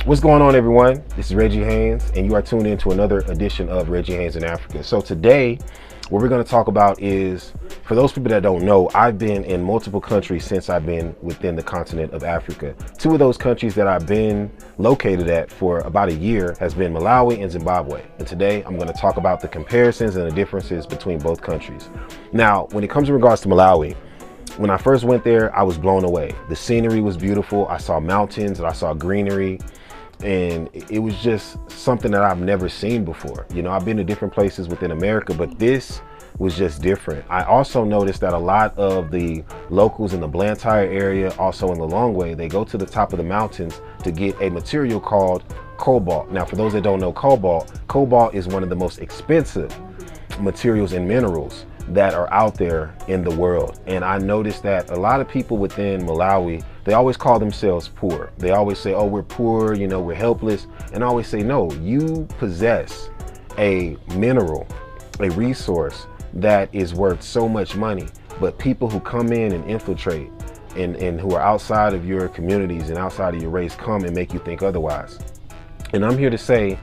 What's going on, everyone? This is Reggie Haynes, and you are tuned in to another edition of Reggie Haynes in Africa. So today, what we're going to talk about is, for those people that don't know, I've been in multiple countries since I've been within the continent of Africa. Two of those countries that I've been located at for about a year has been Malawi and Zimbabwe. And today, I'm going to talk about the comparisons and the differences between both countries. Now, when it comes in regards to Malawi, when I first went there, I was blown away. The scenery was beautiful. I saw mountains and I saw greenery. And it was just something that I've never seen before. You know, I've been to different places within America, but this was just different. I also noticed that a lot of the locals in the Blantyre area, also in the Longway, they go to the top of the mountains to get a material called cobalt. Now, for those that don't know cobalt is one of the most expensive materials and minerals that are out there in the world. And I noticed that a lot of people within Malawi, they always call themselves poor. They always say, oh, we're poor, you know, we're helpless. And I always say, no, you possess a mineral, a resource that is worth so much money. But people who come in and infiltrate and who are outside of your communities and outside of your race come and make you think otherwise. And I'm here to say,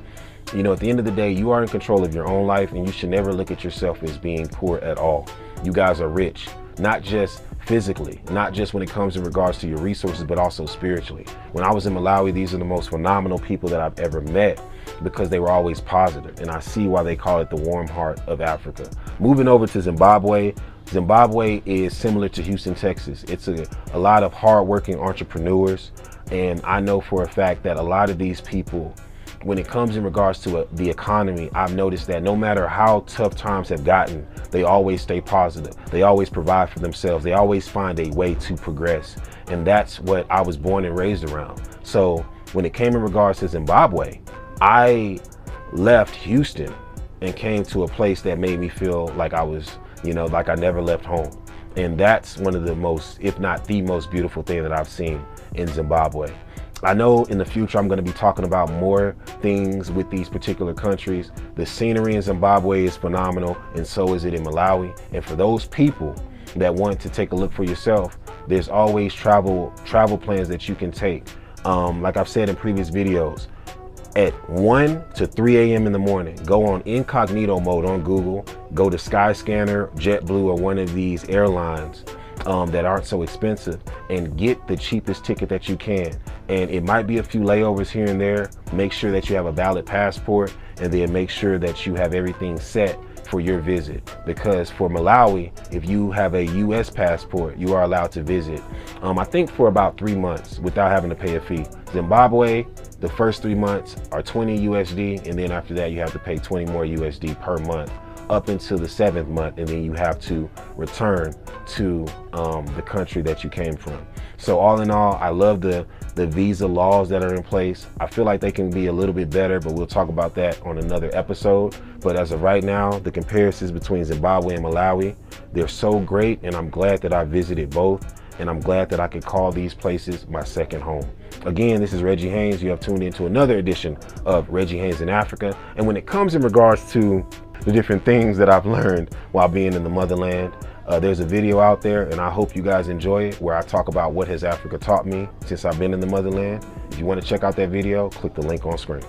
you know, at the end of the day, you are in control of your own life, and you should never look at yourself as being poor at all. You guys are rich, not just physically, not just when it comes in regards to your resources, but also spiritually. When I was in Malawi, these are the most phenomenal people that I've ever met because they were always positive, and I see why they call it the warm heart of Africa. Moving over to Zimbabwe. Zimbabwe is similar to Houston, Texas. It's a lot of hardworking entrepreneurs, and I know for a fact that a lot of these people, when it comes in regards to the economy, I've noticed that no matter how tough times have gotten, they always stay positive. They always provide for themselves. They always find a way to progress. And that's what I was born and raised around. So when it came in regards to Zimbabwe, I left Houston and came to a place that made me feel like I was, you know, like I never left home. And that's one of the most, if not the most beautiful thing that I've seen in Zimbabwe. I know in the future I'm going to be talking about more things with these particular countries. The scenery in Zimbabwe is phenomenal, and so is it in Malawi. And for those people that want to take a look for yourself, there's always travel plans that you can take. Like I've said in previous videos, at 1 to 3 a.m. in the morning, go on incognito mode on Google, go to Skyscanner, JetBlue, or one of these airlines that aren't so expensive, and get the cheapest ticket that you can. And it might be a few layovers here and there. Make sure that you have a valid passport, and then make sure that you have everything set for your visit. Because for Malawi, if you have a US passport, you are allowed to visit, I think for about 3 months without having to pay a fee. Zimbabwe, the first 3 months are 20 USD, and then after that you have to pay 20 more USD per month up until the 7th month, and then you have to return to the country that you came from. So all in all, I love the visa laws that are in place. I feel like they can be a little bit better, but we'll talk about that on another episode. But as of right now, the comparisons between Zimbabwe and Malawi, they're so great, and I'm glad that I visited both, and I'm glad that I could call these places my second home. Again, this is Reggie Haynes. You have tuned into another edition of Reggie Haynes in Africa. And when it comes in regards to the different things that I've learned while being in the motherland, there's a video out there, and I hope you guys enjoy it, where I talk about what has Africa taught me since I've been in the motherland. If you want to check out that video, click the link on screen.